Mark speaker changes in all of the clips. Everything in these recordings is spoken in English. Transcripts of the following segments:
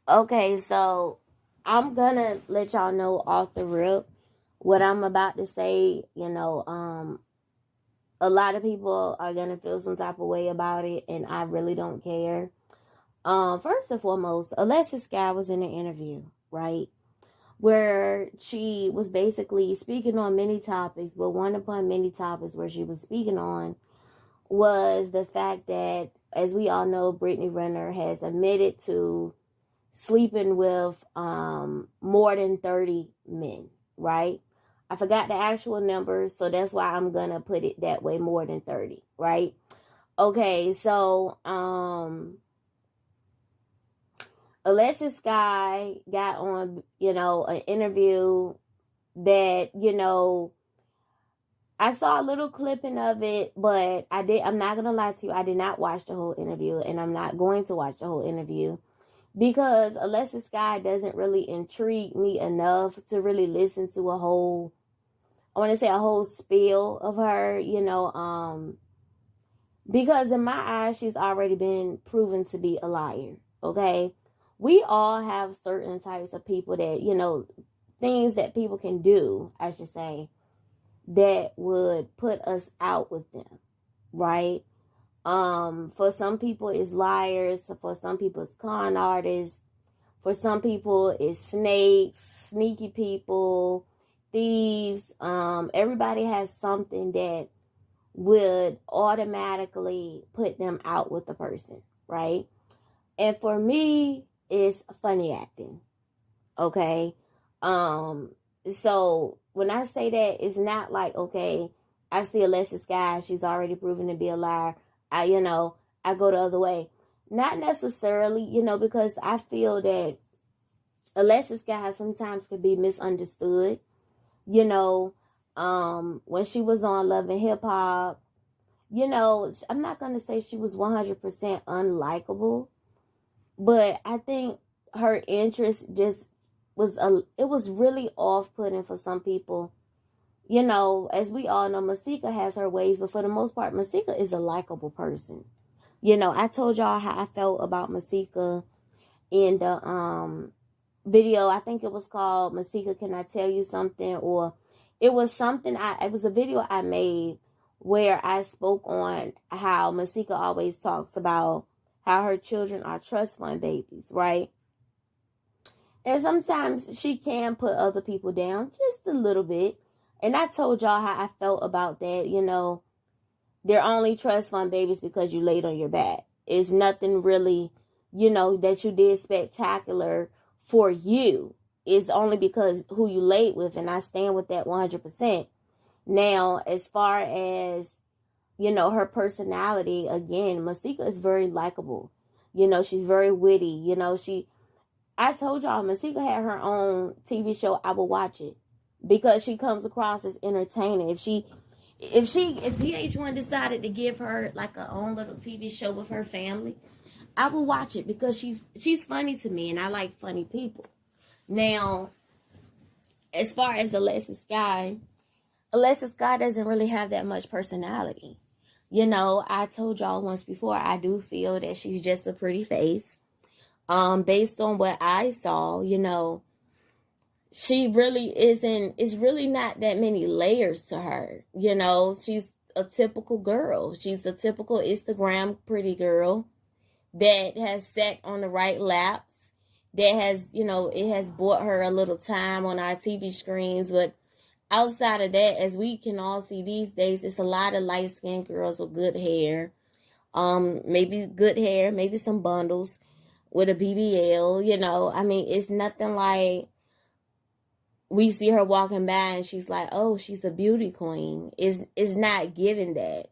Speaker 1: Okay, so I'm gonna let y'all know off the rip what I'm about to say. A lot of people are gonna feel some type of way about it, and I really don't care. First and foremost, Alexis Sky was in an interview, right? Where she was basically speaking on many topics, but one upon many topics where she was speaking on was the fact that, as we all know, Brittany Renner has admitted to sleeping with more than 30 men, right? I forgot the actual numbers, so that's why I'm gonna put it that way, more than 30, right? Okay, so Alexis Sky got on, an interview that, I saw a little clipping of it, but I'm not gonna lie to you, I did not watch the whole interview, and I'm not going to watch the whole interview because Alexis Sky doesn't really intrigue me enough to really listen to I want to say a whole spiel of her, because in my eyes, she's already been proven to be a liar, okay? We all have certain types of people that, things that people can do, I should say, that would put us out with them, right? For some people it's liars, for some people it's con artists, for some people it's snakes, sneaky people, thieves. Everybody has something that would automatically put them out with the person, right? And for me, it's funny acting. Okay. So when I say that, it's not like, okay, I see Alexis Sky, she's already proven to be a liar. I go the other way. Not necessarily, because I feel that Alexis Sky sometimes could be misunderstood. When she was on Love and Hip Hop, I'm not going to say she was 100% unlikable, but I think her interest just it was really off-putting for some people. As we all know, Masika has her ways, but for the most part, Masika is a likable person. I told y'all how I felt about Masika in the video. I think it was called Masika, Can I Tell You Something? Or it was it was a video I made where I spoke on how Masika always talks about how her children are trust fund babies, right? And sometimes she can put other people down just a little bit. And I told y'all how I felt about that. They're only trust fund babies because you laid on your back. It's nothing really, that you did spectacular for you. It's only because who you laid with. And I stand with that 100%. Now, as far as, her personality, again, Masika is very likable. She's very witty. I told y'all, Masika had her own TV show. I would watch it because she comes across as entertaining. If VH1 decided to give her like her own little TV show with her family, I would watch it because she's funny to me and I like funny people. Now, as far as Alexis Sky doesn't really have that much personality. I told y'all once before, I do feel that she's just a pretty face. Based on what I saw, she really it's really not that many layers to her. She's a typical girl. She's a typical Instagram pretty girl that has sat on the right laps, that has, it has bought her a little time on our TV screens. But outside of that, as we can all see these days, it's a lot of light-skinned girls with good hair. Maybe good hair, maybe some bundles with a BBL, I mean, it's nothing like we see her walking by and she's like, oh, she's a beauty queen. It's not giving that.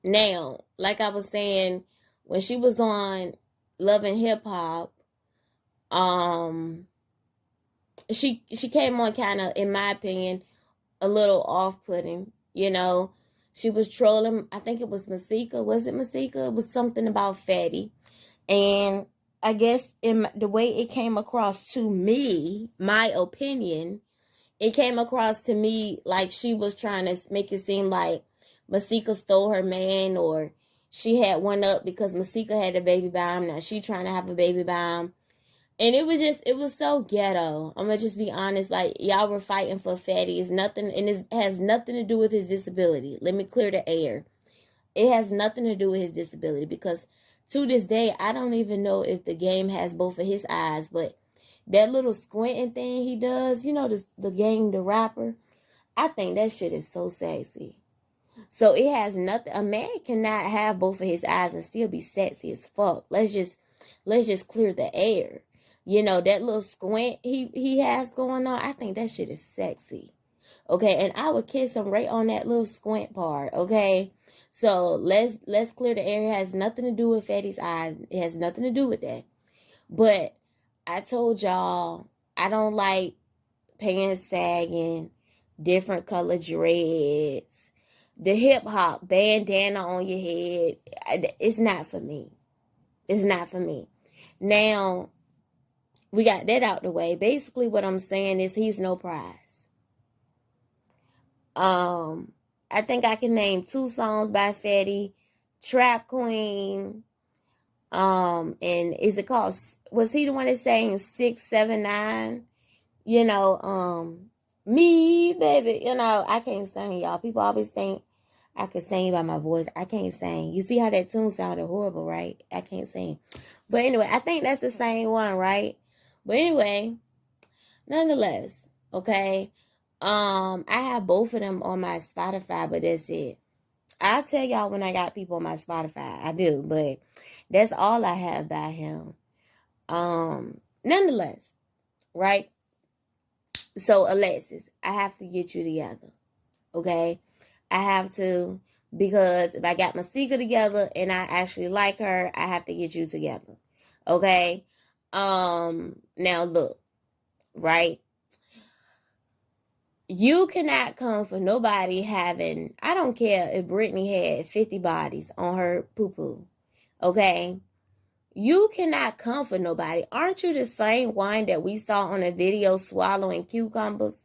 Speaker 1: Now, like I was saying, when she was on Love and Hip Hop, she came on kind of, in my opinion, a little off-putting, She was trolling, I think it was Masika. Was it Masika? It was something about Fetty. And I guess in the way it came across to me, my opinion, it came across to me like she was trying to make it seem like Masika stole her man, or She had one up because Masika had a baby by him. Now she trying to have a baby by him. And it was so ghetto. I'm gonna just be honest. Like, y'all were fighting for Fetty. It's nothing, and it has nothing to do with his disability. Let me clear the air. It has nothing to do with his disability, because to this day, I don't even know if the game has both of his eyes. But that little squinting thing he does, you know, the Game, the rapper, I think that shit is so sexy. So it has nothing. A man cannot have both of his eyes and still be sexy as fuck. Let's just clear the air. You know, that little squint he has going on, I think that shit is sexy. Okay, and I would kiss him right on that little squint part, okay? So let's clear the air. It has nothing to do with Fetty's eyes. It has nothing to do with that. But I told y'all, I don't like pants sagging, different color dreads, the hip-hop bandana on your head. It's not for me. It's not for me. Now, we got that out the way. Basically, what I'm saying is he's no prize. I think I can name 2 songs by Fetty, Trap Queen, and is it called, was he the one that sang 679? You know, me, baby, you know, I can't sing, y'all. People always think I could sing by my voice. I can't sing. You see how that tune sounded horrible, right? I can't sing. But anyway, I think that's the same one, right? But anyway, nonetheless, okay, I have both of them on my Spotify, but that's it. I'll tell y'all when I got people on my Spotify. I do, but that's all I have by him. Nonetheless, right? So, Alexis, I have to get you together, okay? I have to, because if I got Masika together and I actually like her, I have to get you together, okay? Now look, right? You cannot come for nobody having, I don't care if Brittany had 50 bodies on her poo-poo, okay? You cannot come for nobody. Aren't you the same one that we saw on a video swallowing cucumbers?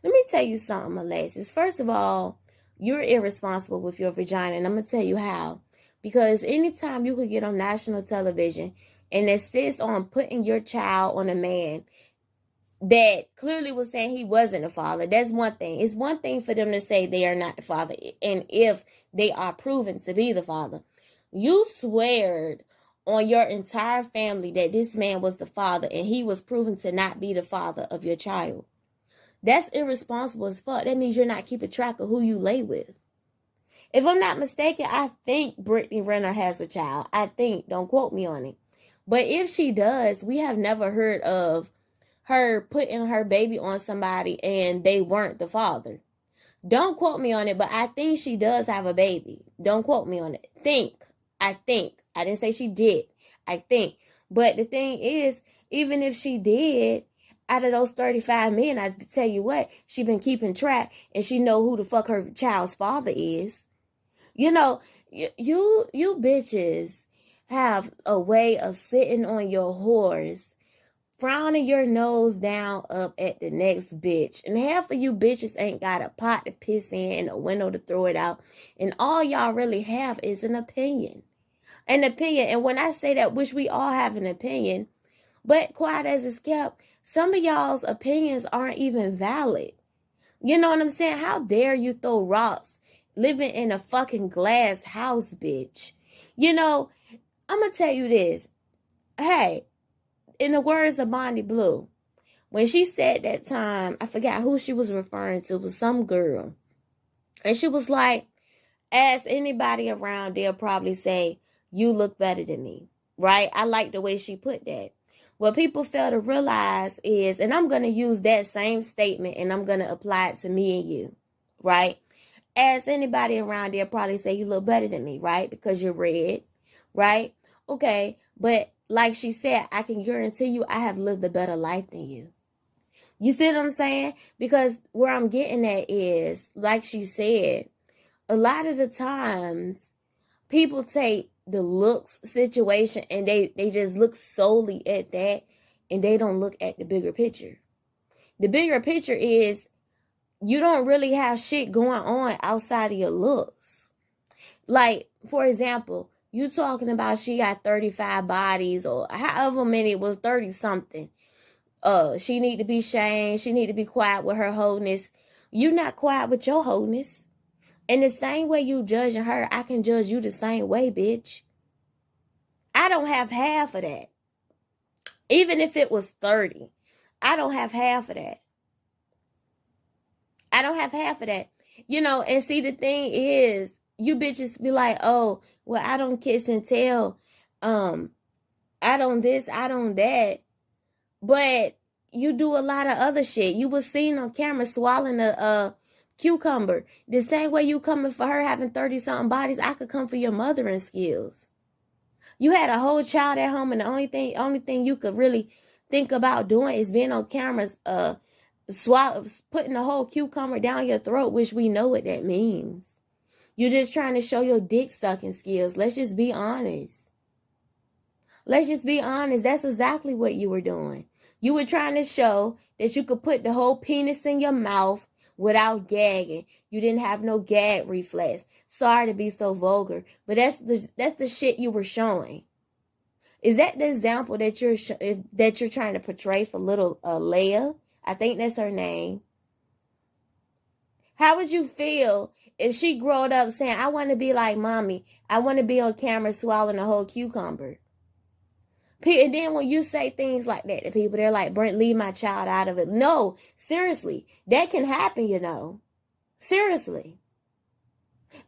Speaker 1: Let me tell you something, Alexis. First of all, you're irresponsible with your vagina, and I'm going to tell you how. Because anytime you could get on national television and insist on putting your child on a man that clearly was saying he wasn't a father, that's one thing. It's one thing for them to say they are not the father, and if they are proven to be the father. You sweared on your entire family that this man was the father, and he was proven to not be the father of your child. That's irresponsible as fuck. That means you're not keeping track of who you lay with. If I'm not mistaken, I think Brittany Renner has a child. I think. Don't quote me on it. But if she does, we have never heard of her putting her baby on somebody and they weren't the father. Don't quote me on it, but I think she does have a baby. Don't quote me on it. I think. I didn't say she did. I think. But the thing is, even if she did, out of those 35 men, I tell you what, she been keeping track and she know who the fuck her child's father is. You know, you bitches have a way of sitting on your horse, frowning your nose down up at the next bitch. And half of you bitches ain't got a pot to piss in and a window to throw it out. And all y'all really have is an opinion. An opinion. And when I say that, which we all have an opinion, but quiet as it's kept, some of y'all's opinions aren't even valid. You know what I'm saying? How dare you throw rocks living in a fucking glass house, bitch? You know, I'm going to tell you this. Hey, in the words of Bonnie Blue, when she said that time, I forgot who she was referring to, it was some girl. And she was like, ask anybody around, they'll probably say, you look better than me, right? I like the way she put that. What people fail to realize is, and I'm going to use that same statement and I'm going to apply it to me and you, right? Ask anybody around, they'll probably say you look better than me, right? Because you're red, right? Okay, but like she said, I can guarantee you I have lived a better life than you. You see what I'm saying? Because where I'm getting at is, like she said, a lot of the times people take the looks situation and they just look solely at that and they don't look at the bigger picture. The bigger picture is you don't really have shit going on outside of your looks. Like, for example, you talking about she got 35 bodies or however many, it was 30 something. She need to be shamed. She need to be quiet with her wholeness. You not quiet with your wholeness. And the same way you judging her, I can judge you the same way, bitch. I don't have half of that. Even if it was 30, I don't have half of that. I don't have half of that. You know, and see, the thing is, you bitches be like, oh, well, I don't kiss and tell. I don't this, I don't that. But you do a lot of other shit. You was seen on camera swallowing a cucumber. The same way you coming for her having 30-something bodies, I could come for your mothering skills. You had a whole child at home, and the only thing you could really think about doing is being on cameras, putting a whole cucumber down your throat, which we know what that means. You're just trying to show your dick sucking skills. Let's just be honest. Let's just be honest. That's exactly what you were doing. You were trying to show that you could put the whole penis in your mouth without gagging. You didn't have no gag reflex. Sorry to be so vulgar, but that's the shit you were showing. Is that the example that you're trying to portray for little Leia? I think that's her name. How would you feel if she growed up saying, I want to be like mommy. I want to be on camera swallowing a whole cucumber. And then when you say things like that to people, they're like, Brent, leave my child out of it. No, seriously, that can happen, you know. Seriously.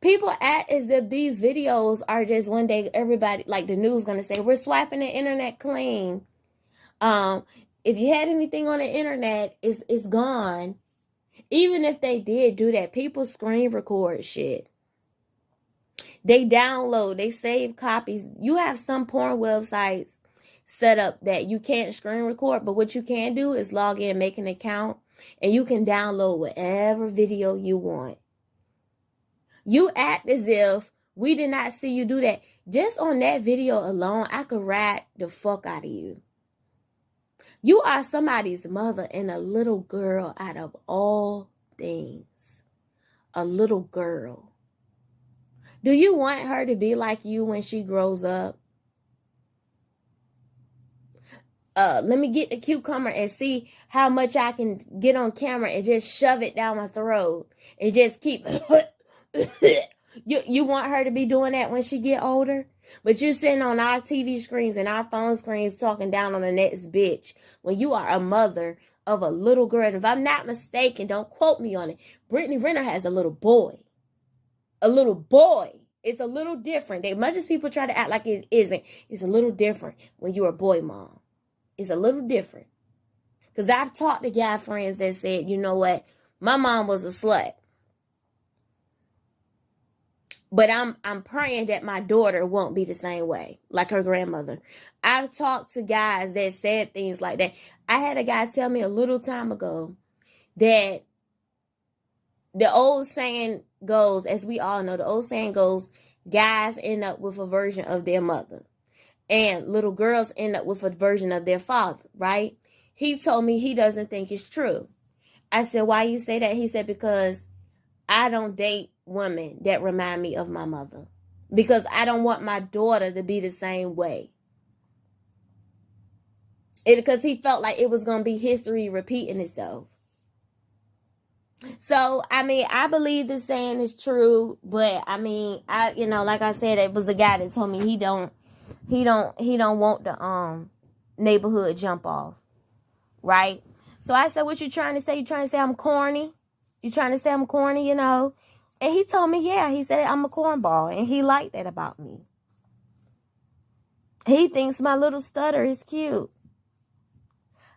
Speaker 1: People act as if these videos are just one day, everybody, like the news going to say, we're swiping the internet clean. If you had anything on the internet, it's gone. Even if they did do that, people screen record shit. They download, they save copies. You have some porn websites set up that you can't screen record, but what you can do is log in, make an account, and you can download whatever video you want. You act as if we did not see you do that. Just on that video alone, I could rat the fuck out of you. You are somebody's mother and a little girl out of all things. A little girl. Do you want her to be like you when she grows up? Let me get the cucumber and see how much I can get on camera and just shove it down my throat and just keep... You want her to be doing that when she get older? But you sitting on our TV screens and our phone screens talking down on the next bitch when you are a mother of a little girl. And if I'm not mistaken, don't quote me on it, Brittany Renner has a little boy. A little boy. It's a little different. As much as people try to act like it isn't, it's a little different when you're a boy mom. It's a little different. Because I've talked to guy friends that said, you know what, my mom was a slut. But I'm praying that my daughter won't be the same way, like her grandmother. I've talked to guys that said things like that. I had a guy tell me a little time ago that the old saying goes, as we all know, the old saying goes, guys end up with a version of their mother. And little girls end up with a version of their father, right? He told me he doesn't think it's true. I said, why you say that? He said, because I don't date women that remind me of my mother. Because I don't want my daughter to be the same way. Because he felt like it was going to be history repeating itself. So, I mean, I believe this saying is true. But, I mean, like I said, it was a guy that told me he don't want the neighborhood jump off. Right? So I said, what you trying to say? You trying to say I'm corny? You trying to say I'm corny, you know? And he told me, yeah, he said I'm a cornball. And he liked that about me. He thinks my little stutter is cute.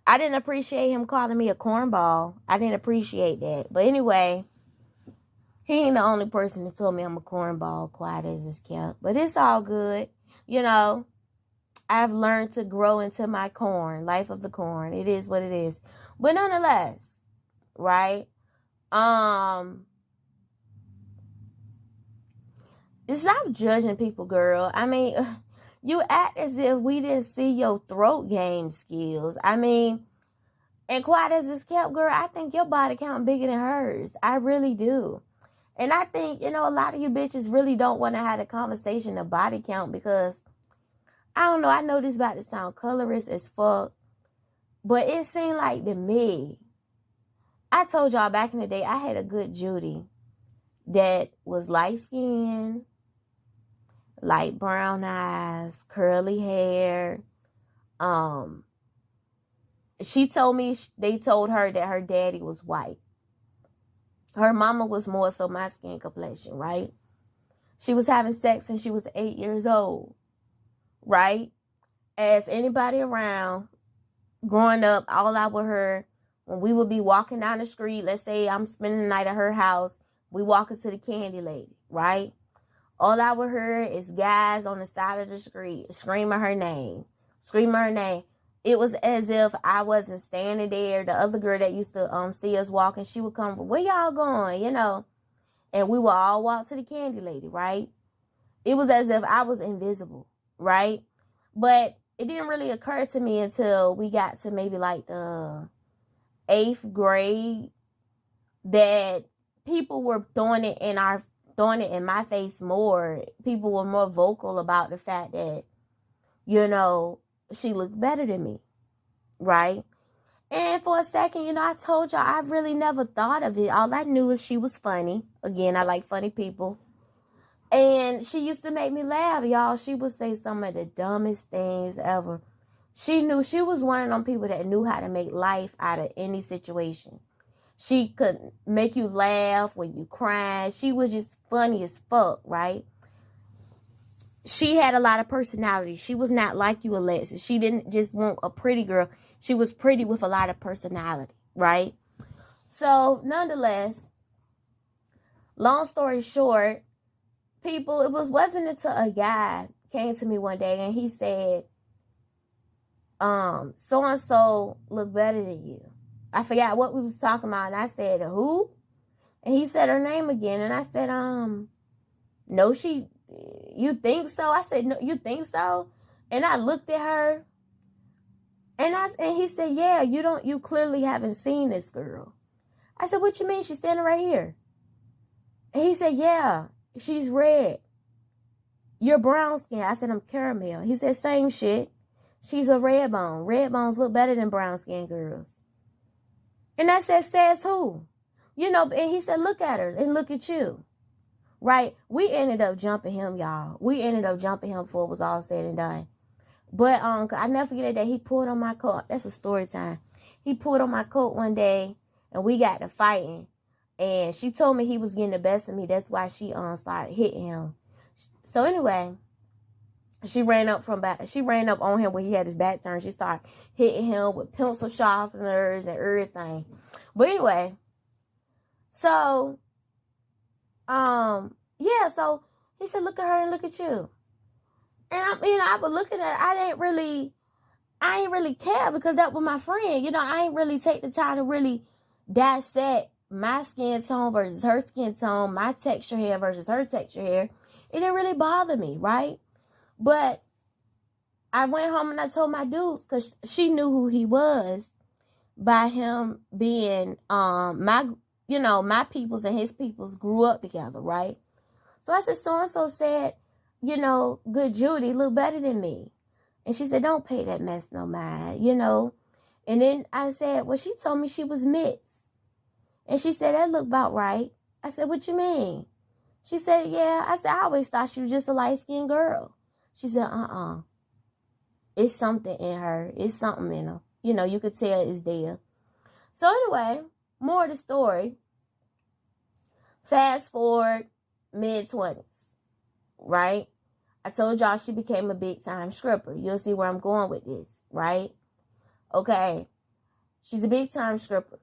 Speaker 1: I didn't appreciate him calling me a cornball. I didn't appreciate that. But anyway, he ain't the only person that told me I'm a cornball, quiet as it's kept. But it's all good. You know, I've learned to grow into my corn, life of the corn. It is what it is. But nonetheless, right? Stop judging people, girl. I mean, you act as if we didn't see your throat game skills. I mean, and quiet as it's kept, girl, I think your body count bigger than hers. I really do. And I think, a lot of you bitches really don't want to have a conversation of body count because, I don't know, I know this about to sound colorist as fuck, but it seemed like to me, I told y'all back in the day, I had a good Judy that was light-skinned, light brown eyes, curly hair. She told me they told her that her daddy was white. Her mama was more so my skin complexion, right? She was having sex and she was 8 years old, right? As anybody around, growing up, all out with her, when we would be walking down the street, let's say I'm spending the night at her house, we walk into the candy lady, right? All I would hear is guys on the side of the street screaming her name. It was as if I wasn't standing there. The other girl that used to see us walking, she would come, where y'all going, And we would all walk to the candy lady, right? It was as if I was invisible, right? But it didn't really occur to me until we got to maybe like the 8th grade that people were throwing it in my face more. People were more vocal about the fact that, she looked better than me, right? And for a second, I told y'all I really never thought of it. All I knew is she was funny. Again, I like funny people. And she used to make me laugh, y'all. She would say some of the dumbest things ever. She was one of them people that knew how to make life out of any situation. She could make you laugh when you cried. She was just funny as fuck, right? She had a lot of personality. She was not like you, Alexis. She didn't just want a pretty girl. She was pretty with a lot of personality, right? So, nonetheless, long story short, people, it wasn't until a guy came to me one day and he said, so-and-so look better than you. I forgot what we was talking about, and I said, who? And he said her name again, and I said, no, you think so? I said, no, you think so? And I looked at her, and he said, yeah, you clearly haven't seen this girl. I said, what you mean? She's standing right here. And he said, yeah, she's red. You're brown skin. I said, I'm caramel. He said, same shit. She's a red bone. Red bones look better than brown skin girls. And I said, says who? And he said, look at her and look at you. Right? We ended up jumping him, y'all. We ended up jumping him before it was all said and done. But I never forget that he pulled on my coat. That's a story time. He pulled on my coat one day and we got to fighting. And she told me he was getting the best of me. That's why she started hitting him. So anyway, she ran up on him when he had his back turned. She started hitting him with pencil sharpeners and everything. But anyway, so so he said, look at her and look at you. And I was looking at her. I ain't really care because that was my friend. I ain't really take the time to really dissect my skin tone versus her skin tone, my texture hair versus her texture hair. It didn't really bother me, right? But I went home and I told my dudes because she knew who he was by him being my peoples and his peoples grew up together, right? So I said, so-and-so said, good Judy look better than me. And she said, don't pay that mess no mind, And then I said, well, she told me she was mixed. And she said, that look about right. I said, what you mean? She said, yeah. I said, I always thought she was just a light-skinned girl. She said, It's something in her. It's something in her. You could tell it's there. So anyway, more of the story. Fast forward, mid-20s, right? I told y'all she became a big-time stripper. You'll see where I'm going with this, right? Okay. She's a big-time stripper.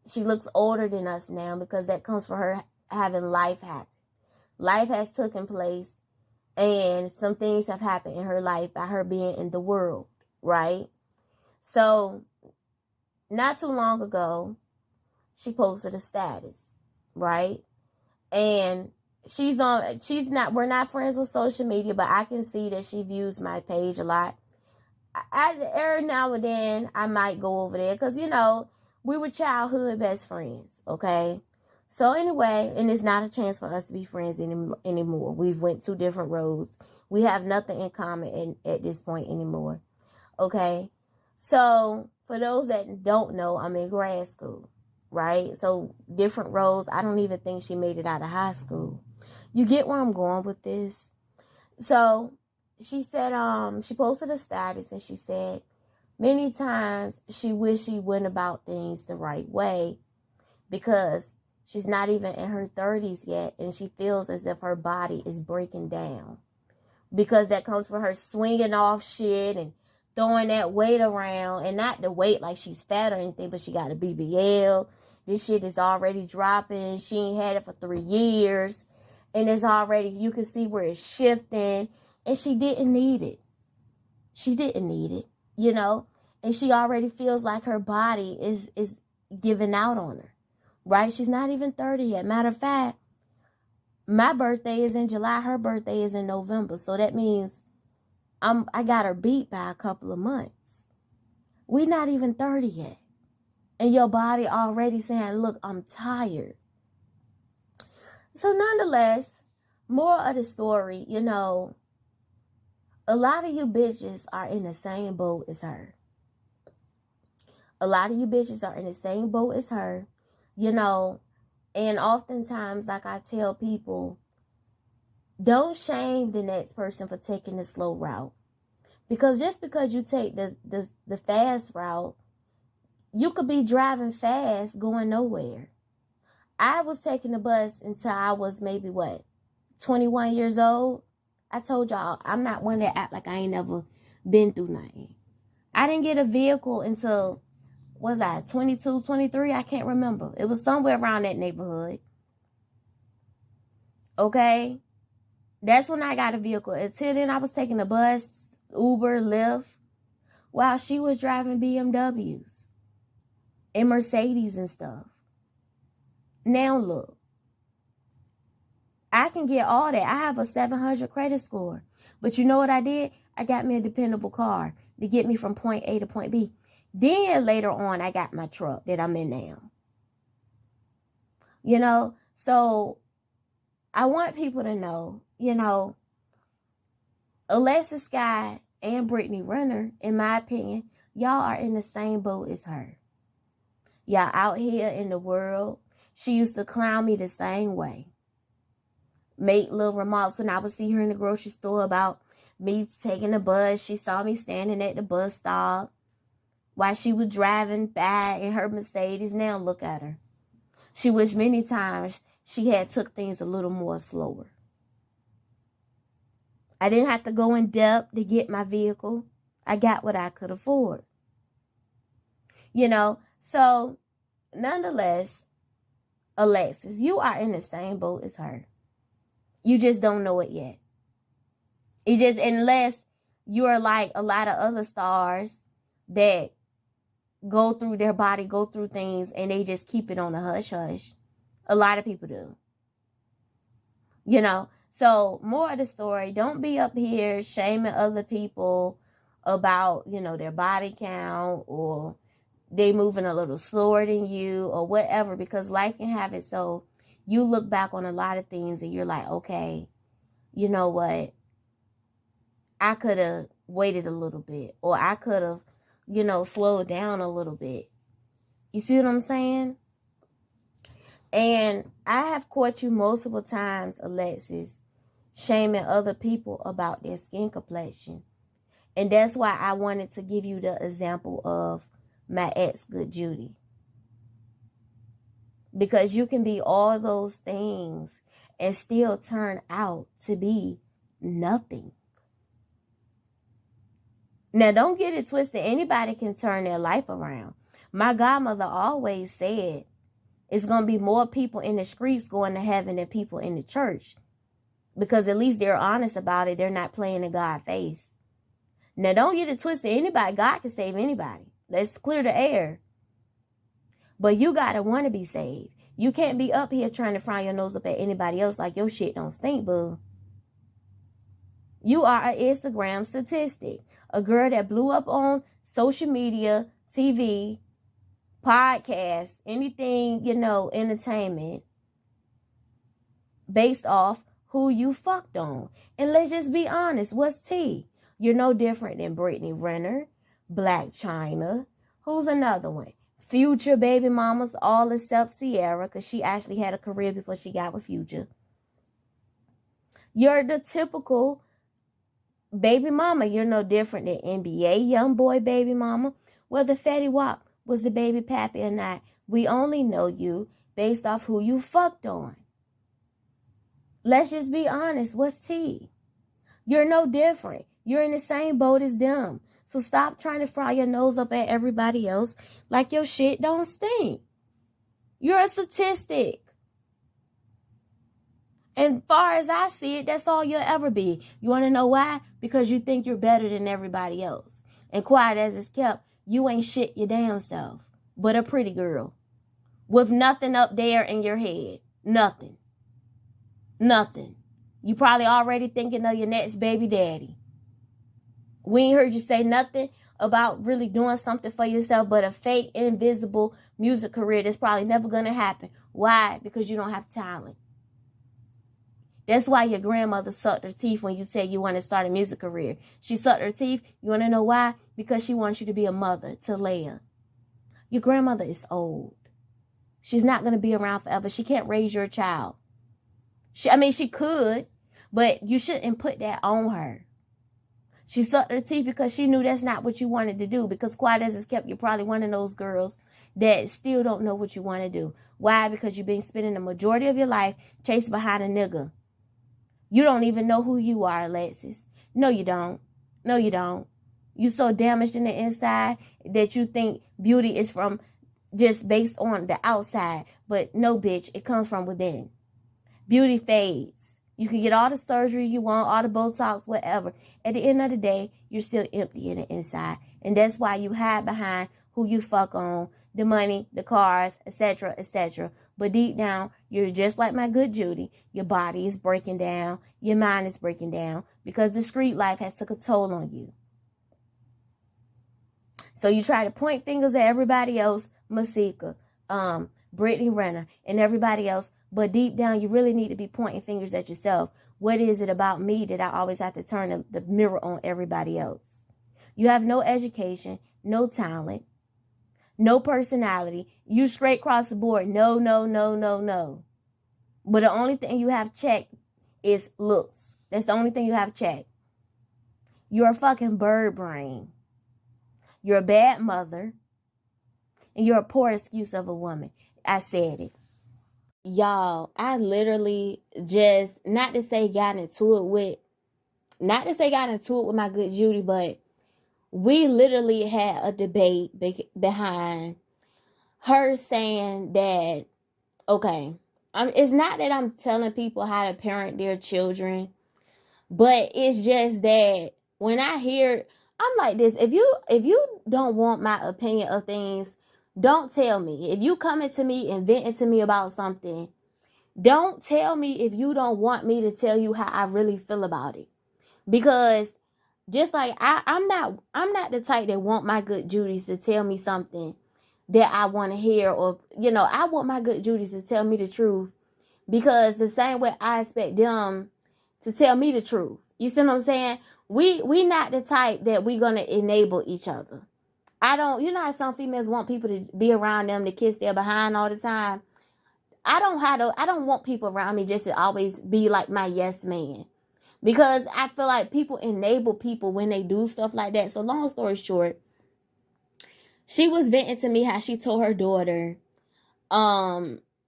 Speaker 1: She looks older than us now because that comes from her having life happen. Life has taken place and some things have happened in her life by her being in the world, right? So, not too long ago, she posted a status, right? And we're not friends with social media, but I can see that she views my page a lot. Every now and then, I might go over there because, we were childhood best friends, okay? So anyway, and it's not a chance for us to be friends anymore. We've went 2 different roads. We have nothing in common at this point anymore. Okay? So for those that don't know, I'm in grad school, right? So different roads. I don't even think she made it out of high school. You get where I'm going with this? So she said, she posted a status and she said, many times she wished she went about things the right way because she's not even in her 30s yet and she feels as if her body is breaking down because that comes from her swinging off shit and throwing that weight around, and not the weight like she's fat or anything, but she got a BBL. This shit is already dropping. She ain't had it for 3 years, and it's already, you can see where it's shifting, and she didn't need it. She didn't need it, you know, and she already feels like her body is giving out on her, right? She's not even 30 yet. Matter of fact, my birthday is in July. Her birthday is in November. So that means I got her beat by a couple of months. We're not even 30 yet. And your body already saying, look, I'm tired. So nonetheless, more of the story, you know, a lot of you bitches are in the same boat as her. A lot of you bitches are in the same boat as her, you know, and oftentimes, like I tell people, don't shame the next person for taking the slow route. Because just because you take the fast route, you could be driving fast going nowhere. I was taking the bus until I was maybe, 21 years old. I told y'all, I'm not one that act like I ain't never been through nothing. I didn't get a vehicle until, 22, 23? I can't remember. It was somewhere around that neighborhood. Okay? That's when I got a vehicle. Until then, I was taking the bus, Uber, Lyft, while she was driving BMWs and Mercedes and stuff. Now look, I can get all that. I have a 700 credit score. But you know what I did? I got me a dependable car to get me from point A to point B. Then later on, I got my truck that I'm in now. You know, so I want people to know, you know, Alexus Sky and Brittany Renner, in my opinion, y'all are in the same boat as her. Y'all out here in the world. She used to clown me the same way. Make little remarks when I would see her in the grocery store about me taking the bus. She saw me standing at the bus stop while she was driving by in her Mercedes. Now look at her. She wished many times she had took things a little more slower. I didn't have to go in depth to get my vehicle. I got what I could afford. You know, so nonetheless, Alexis, you are in the same boat as her. You just don't know it yet. It just, unless you're like a lot of other stars that go through their body, go through things, and they just keep it on a hush-hush. A lot of people do. You know, so more of the story, don't be up here shaming other people about, you know, their body count or they moving a little slower than you or whatever, because life can have it so you look back on a lot of things and you're like, okay, you know what? I could have waited a little bit, or I could have, you know, slowed down a little bit. You see what I'm saying? And I have caught you multiple times, Alexis, shaming other people about their skin complexion. And that's why I wanted to give you the example of my ex, Good Judy. Because you can be all those things and still turn out to be nothing. Now, don't get it twisted. Anybody can turn their life around. My godmother always said, it's going to be more people in the streets going to heaven than people in the church. Because at least they're honest about it. They're not playing in God's face. Now, don't get it twisted. Anybody, God can save anybody. Let's clear the air. But you got to want to be saved. You can't be up here trying to fry your nose up at anybody else like your shit don't stink, boo. You are an Instagram statistic. A girl that blew up on social media, TV, podcasts, anything, you know, entertainment. based off who you fucked on. And let's just be honest, what's tea? You're no different than Brittany Renner, Black China. Who's another one? Future baby mamas, all except Sierra, because she actually had a career before she got with Future. You're the typical baby mama. You're no different than NBA young boy baby mama. Whether Fetty Wap was the baby pappy or not, we only know you based off who you fucked on. Let's just be honest. What's tea? You're no different. You're in the same boat as them. So stop trying to fry your nose up at everybody else like your shit don't stink. You're a statistic. And far as I see it, that's all you'll ever be. You want to know why? Because you think you're better than everybody else. And quiet as it's kept, you ain't shit your damn self, but a pretty girl with nothing up there in your head. Nothing. Nothing. You probably already thinking of your next baby daddy. We ain't heard you say nothing about really doing something for yourself but a fake, invisible music career that's probably never going to happen. Why? Because you don't have talent. That's why your grandmother sucked her teeth when you said you want to start a music career. She sucked her teeth. You want to know why? Because she wants you to be a mother to Leia. Your grandmother is old. She's not going to be around forever. She can't raise your child. She could, but you shouldn't put that on her. She sucked her teeth because she knew that's not what you wanted to do. Because quiet as it's kept, you're probably one of those girls that still don't know what you want to do. Why? Because you've been spending the majority of your life chasing behind a nigga. You don't even know who you are, Alexis. No, you don't. No, you don't. You so damaged in the inside that you think beauty is from just based on the outside. But no, bitch, it comes from within. Beauty fades. You can get all the surgery you want, all the Botox, whatever. At the end of the day, you're still empty in the inside. And that's why you hide behind who you fuck on, the money, the cars, etc., etc. But deep down, you're just like my good Judy. Your body is breaking down. Your mind is breaking down because the street life has took a toll on you. So you try to point fingers at everybody else, Masika, Brittany Renner, and everybody else. But deep down, you really need to be pointing fingers at yourself. What is it about me that I always have to turn the mirror on everybody else? You have no education, no talent, no personality. You straight across the board. No, no, no, no, no. But the only thing you have checked is looks. That's the only thing you have checked. You're a fucking bird brain. You're a bad mother. And you're a poor excuse of a woman. I said it. Y'all, I literally just, not to say got into it with my good Judy, but we literally had a debate behind her saying that, okay, it's not that I'm telling people how to parent their children, but it's just that when I hear, I'm like this, if you don't want my opinion of things, don't tell me. If you coming to me and venting to me about something, don't tell me if you don't want me to tell you how I really feel about it. Because just like I'm not the type that want my good Judies to tell me something that I want to hear, or I want my good Judies to tell me the truth, because the same way I expect them to tell me the truth. You see what I'm saying? We not the type that we gonna enable each other. I don't, how some females want people to be around them to kiss their behind all the time. I don't want people around me just to always be like my yes man. Because I feel like people enable people when they do stuff like that. So long story short, she was venting to me how she told her daughter,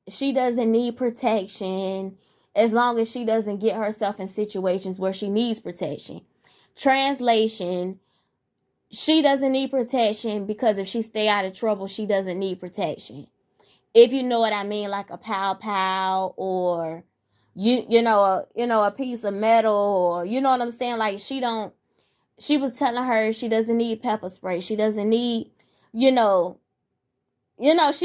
Speaker 1: she doesn't need protection as long as she doesn't get herself in situations where she needs protection. Translation, she doesn't need protection because if she stay out of trouble, she doesn't need protection. If you know what I mean, like a pow or a piece of metal, or you know what I'm saying? Like she was telling her she doesn't need pepper spray. She doesn't need, she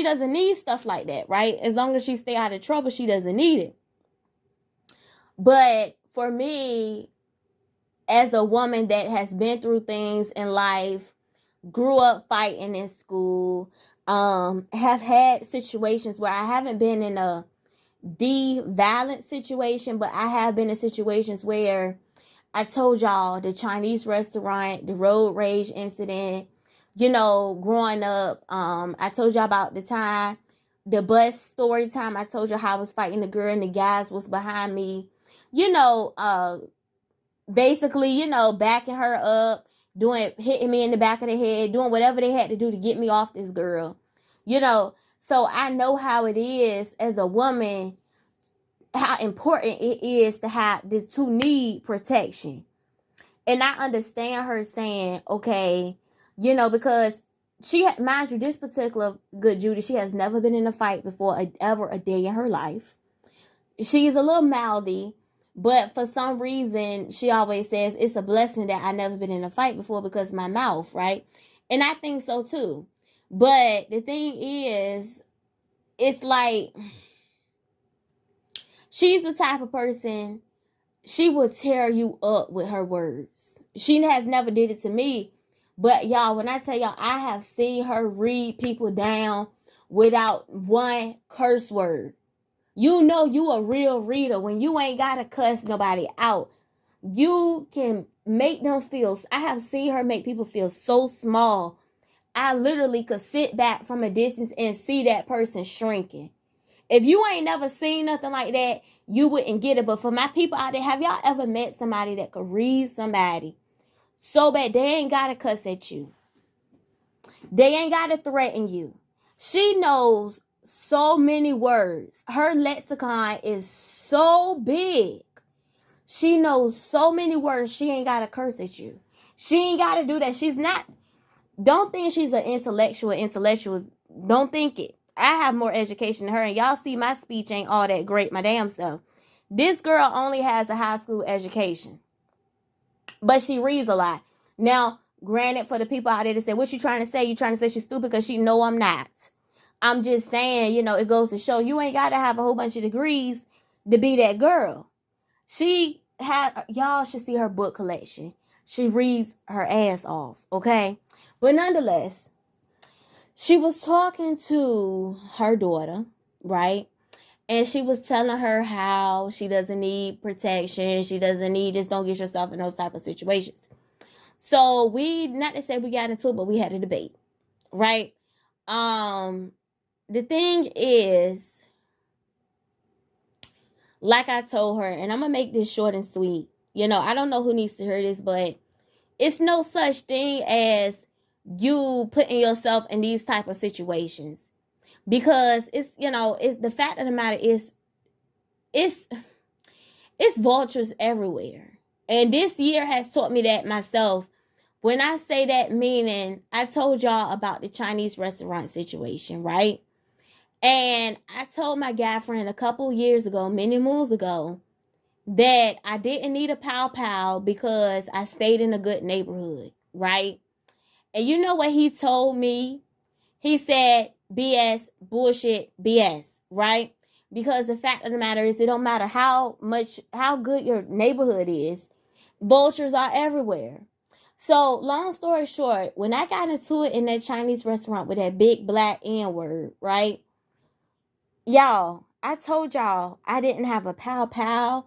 Speaker 1: doesn't need stuff like that, right? As long as she stay out of trouble, she doesn't need it. But for me, as a woman that has been through things in life, grew up fighting in school, have had situations where I haven't been in a, the violent situation, but I have been in situations where I told y'all the Chinese restaurant, the road rage incident, growing up. I told y'all about the time, the bus story time. I told you how I was fighting the girl and the guys was behind me, basically, backing her up, hitting me in the back of the head, doing whatever they had to do to get me off this girl, So I know how it is as a woman, how important it is to need protection. And I understand her saying, okay, because mind you, this particular good Judy, she has never been in a fight before, ever a day in her life. She's a little mouthy, but for some reason, she always says it's a blessing that I never been in a fight before because of my mouth, right? And I think so too. But the thing is, it's like, she's the type of person, she will tear you up with her words. She has never did it to me. But y'all, when I tell y'all, I have seen her read people down without one curse word. You a real reader when you ain't got to cuss nobody out. You can make them feel, I have seen her make people feel so small. I literally could sit back from a distance and see that person shrinking. If you ain't never seen nothing like that, you wouldn't get it. But for my people out there, have y'all ever met somebody that could read somebody so bad they ain't got to cuss at you? They ain't got to threaten you. She knows so many words. Her lexicon is so big. She knows so many words. She ain't got to curse at you. She ain't got to do that. She's not. Don't think she's an intellectual. Don't think it. I have more education than her, and y'all see my speech ain't all that great, my damn self. This girl only has a high school education, but she reads a lot. Now, granted, for the people out there that say, what you trying to say? You trying to say she's stupid because she know I'm not. I'm just saying, it goes to show you ain't got to have a whole bunch of degrees to be that girl. Y'all should see her book collection. She reads her ass off, okay? But nonetheless, she was talking to her daughter, right? And she was telling her how she doesn't need protection. She doesn't need, just don't get yourself in those type of situations. So not to say we got into it, but we had a debate, right? The thing is, like I told her, and I'm going to make this short and sweet. I don't know who needs to hear this, but it's no such thing as you putting yourself in these type of situations, because it's the fact of the matter is it's vultures everywhere, and this year has taught me that myself. When I say that, meaning I told y'all about the Chinese restaurant situation, right? And I told my guy friend a couple years ago, many moons ago, that I didn't need a pow because I stayed in a good neighborhood, right? And you know what he told me? He said, BS, bullshit, BS, right? Because the fact of the matter is, it don't matter how good your neighborhood is, vultures are everywhere. So, long story short, when I got into it in that Chinese restaurant with that big black N word, right? Y'all, I told y'all I didn't have a pow.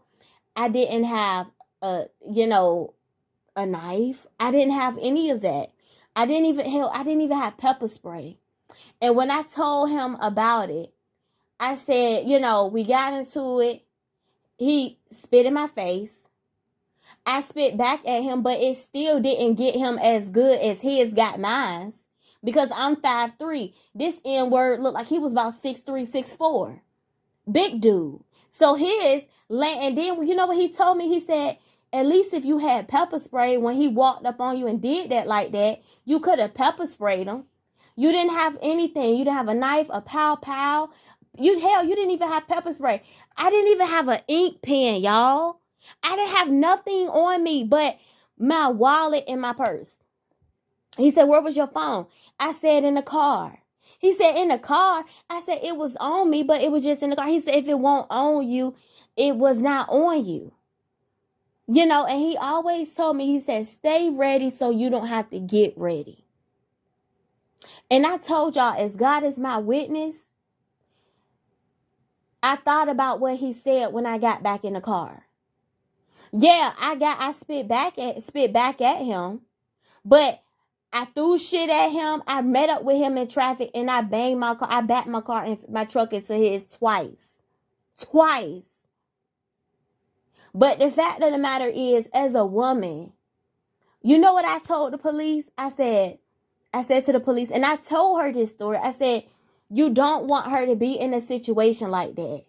Speaker 1: I didn't have a knife. I didn't have any of that. I didn't even have pepper spray. And when I told him about it, I said, we got into it. He spit in my face. I spit back at him, but it still didn't get him as good as his got mine, because I'm 5'3". This N-word looked like he was about 6'3", 6'4". Big dude. So and then you know what he told me? He said, at least if you had pepper spray when he walked up on you and did that like that, you could have pepper sprayed him. You didn't have anything. You didn't have a knife, a pow. You didn't even have pepper spray. I didn't even have an ink pen, y'all. I didn't have nothing on me but my wallet and my purse. He said, where was your phone? I said, in the car. He said, in the car? I said, it was on me, but it was just in the car. He said, if it won't on you, it was not on you. And he always told me, he said, stay ready so you don't have to get ready. And I told y'all, as God is my witness, I thought about what he said when I got back in the car. Yeah, I spit back at him, but I threw shit at him. I met up with him in traffic and I banged my car. I backed my car and my truck into his twice. Twice. But the fact of the matter is, as a woman, you know what I told the police? I said to the police, and I told her this story. I said, you don't want her to be in a situation like that.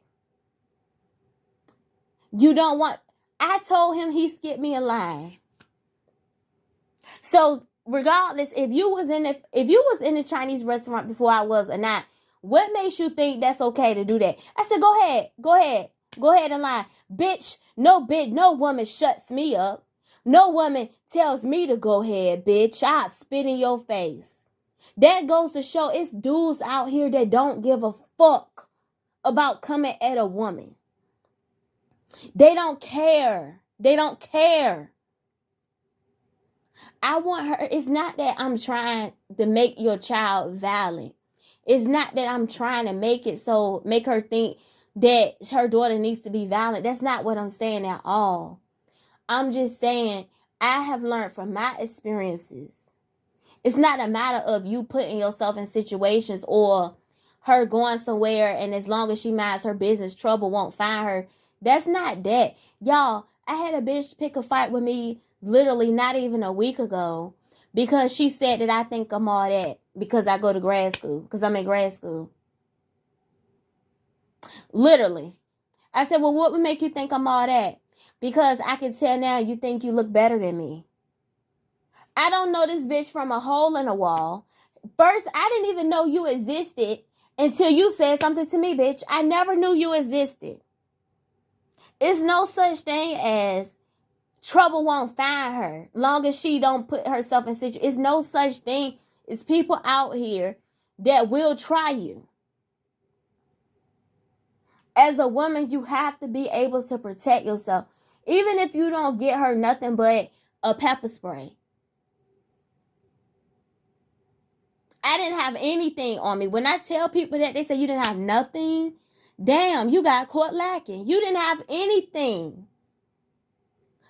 Speaker 1: You don't want. I told him he skipped me a line. So regardless, if you was in the Chinese restaurant before I was or not, what makes you think that's okay to do that? I said, go ahead and lie. Bitch, no woman shuts me up. No woman tells me to go ahead, bitch. I'll spit in your face. That goes to show it's dudes out here that don't give a fuck about coming at a woman. They don't care. They don't care. I want her. It's not that I'm trying to make your child violent. It's not that I'm trying to make her think that her daughter needs to be violent. That's not what I'm saying at all. I'm just saying I have learned from my experiences. It's not a matter of you putting yourself in situations or her going somewhere and as long as she minds her business, trouble won't find her. That's not that. Y'all, I had a bitch pick a fight with me literally not even a week ago because she said that I think I'm all that because I go to grad school, because I'm in grad school. Literally. I said, well, what would make you think I'm all that? Because I can tell now you think you look better than me. I don't know this bitch from a hole in a wall. First, I didn't even know you existed until you said something to me, bitch. I never knew you existed. It's no such thing as trouble won't find her long as she don't put herself in situation. It's no such thing. It's people out here that will try you. As a woman, you have to be able to protect yourself. Even if you don't get her nothing but a pepper spray. I didn't have anything on me. When I tell people that, they say you didn't have nothing. Damn, you got caught lacking. You didn't have anything.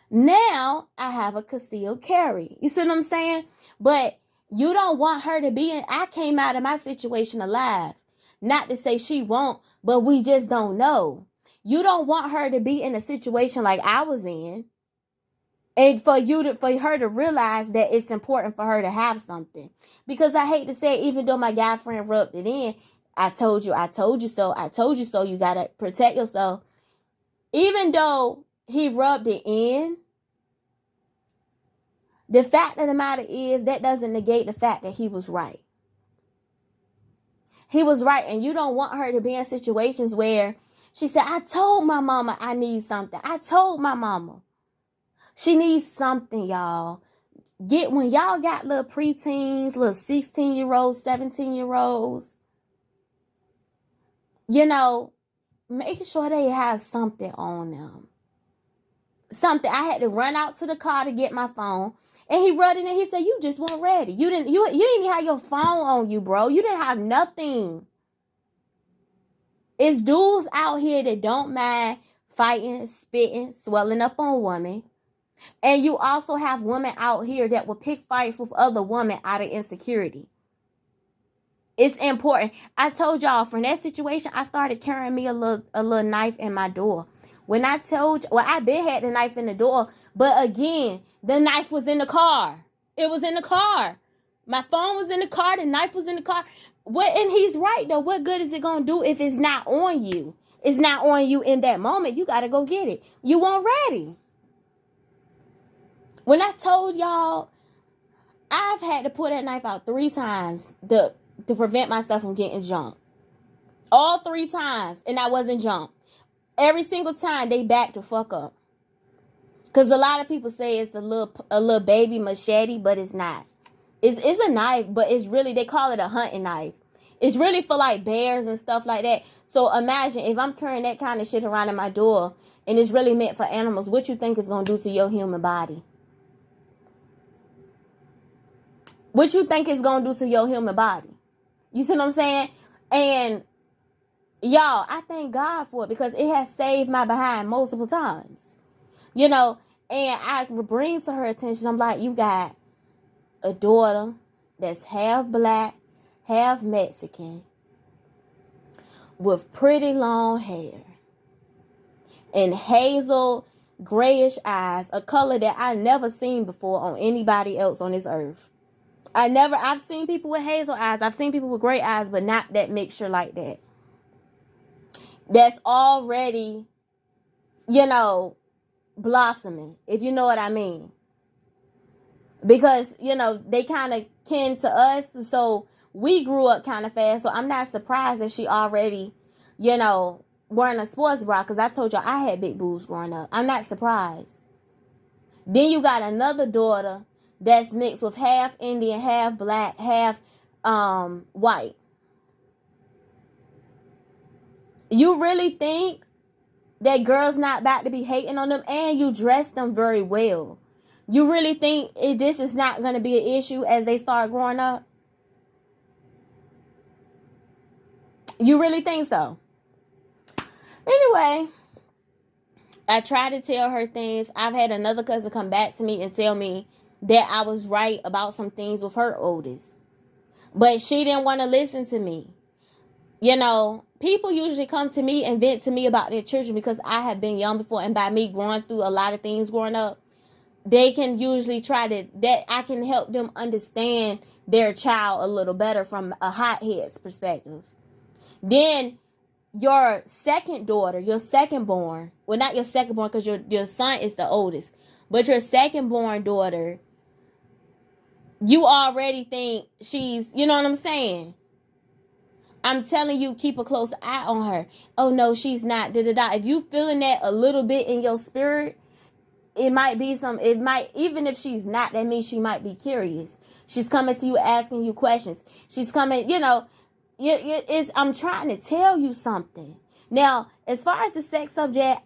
Speaker 1: Now, I have a concealed carry. You see what I'm saying? But you don't want her to be in. I came out of my situation alive. Not to say she won't, but we just don't know. You don't want her to be in a situation like I was in. And for her to realize that it's important for her to have something. Because I hate to say, even though my guy friend rubbed it in, I told you so, you got to protect yourself. Even though he rubbed it in, the fact of the matter is that doesn't negate the fact that he was right. He was right, and you don't want her to be in situations where she said, I told my mama I need something. I told my mama. She needs something, y'all. When y'all got little preteens, little 16-year-olds, 17-year-olds, making sure they have something on them. Something. I had to run out to the car to get my phone. And he rubbed it in. He said, you just weren't ready. You didn't even have your phone on you, bro. You didn't have nothing. It's dudes out here that don't mind fighting, spitting, swelling up on women. And you also have women out here that will pick fights with other women out of insecurity. It's important. I told y'all, from that situation, I started carrying me a little knife in my door. When I told you, I been had the knife in the door, but again, the knife was in the car. It was in the car. My phone was in the car. The knife was in the car. And he's right, though. What good is it going to do if it's not on you? It's not on you in that moment. You got to go get it. You weren't ready. When I told y'all, I've had to pull that knife out 3 times to prevent myself from getting jumped. All 3 times, and I wasn't jumped. Every single time, they backed the fuck up. Because a lot of people say it's a little baby machete, but it's not. It's a knife, but it's really, they call it a hunting knife. It's really for like bears and stuff like that. So imagine if I'm carrying that kind of shit around in my door, and it's really meant for animals, what you think it's going to do to your human body? What you think it's going to do to your human body? You see what I'm saying? And Y'all, I thank God for it because it has saved my behind multiple times. You know, and I bring to her attention, I'm like, you got a daughter that's half black, half Mexican, with pretty long hair and hazel grayish eyes, a color that I never seen before on anybody else on this earth. I've seen people with hazel eyes, I've seen people with gray eyes, but not that mixture like that. That's already, blossoming, if you know what I mean. Because, they kind of kin to us, so we grew up kind of fast, so I'm not surprised that she already, wearing a sports bra, because I told y'all I had big boobs growing up. I'm not surprised. Then you got another daughter that's mixed with half Indian, half black, half white. You really think that girls not about to be hating on them, and you dress them very well? You really think this is not going to be an issue as they start growing up? You really think so? Anyway, I try to tell her things. I've had another cousin come back to me and tell me that I was right about some things with her oldest. But she didn't want to listen to me. People usually come to me and vent to me about their children because I have been young before, and by me going through a lot of things growing up, they can usually that I can help them understand their child a little better from a hothead's perspective. Then your second daughter, your second born, well, not your second born because your son is the oldest, but your second born daughter, you already think she's, you know what I'm saying? I'm telling you, keep a close eye on her. Oh, no, she's not, da-da-da. If you feeling that a little bit in your spirit, even if she's not, that means she might be curious. She's coming to you asking you questions. She's coming, I'm trying to tell you something. Now, as far as the sex subject,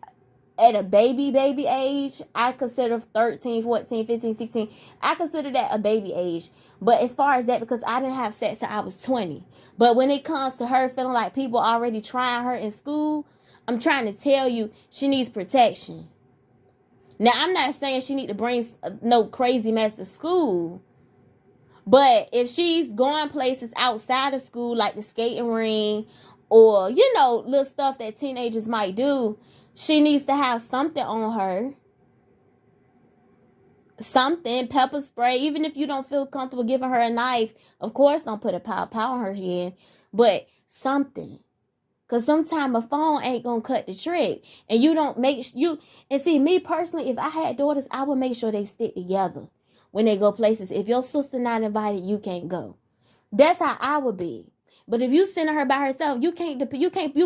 Speaker 1: at a baby age, I consider 13, 14, 15, 16, I consider that a baby age. But as far as that, because I didn't have sex till I was 20. But when it comes to her feeling like people already trying her in school, I'm trying to tell you, she needs protection. Now, I'm not saying she need to bring no crazy mess to school. But if she's going places outside of school, like the skating ring, or, little stuff that teenagers might do, she needs to have something on her. Something, pepper spray. Even if you don't feel comfortable giving her a knife, of course don't put a pow on her head. But something. Because sometimes a phone ain't going to cut the trick. And you don't and see, me personally, if I had daughters, I would make sure they stick together when they go places. If your sister not invited, you can't go. That's how I would be. But if you sending her by herself, you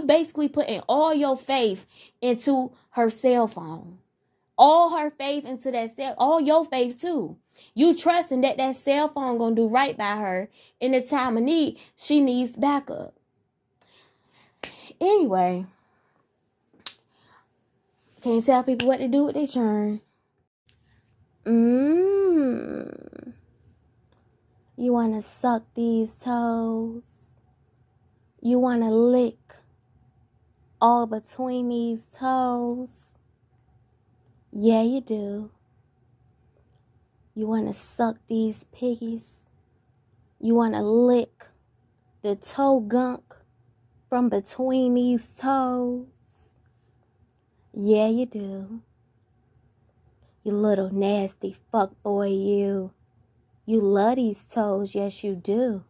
Speaker 1: basically putting all your faith into her cell phone. All her faith into all your faith too. You trusting that cell phone gonna do right by her in the time of need. She needs backup. Anyway, can't tell people what to do with their churn. You wanna suck these toes? You want to lick all between these toes? Yeah, you do. You want to suck these piggies? You want to lick the toe gunk from between these toes? Yeah, you do. You little nasty fuckboy, you. You love these toes, yes you do.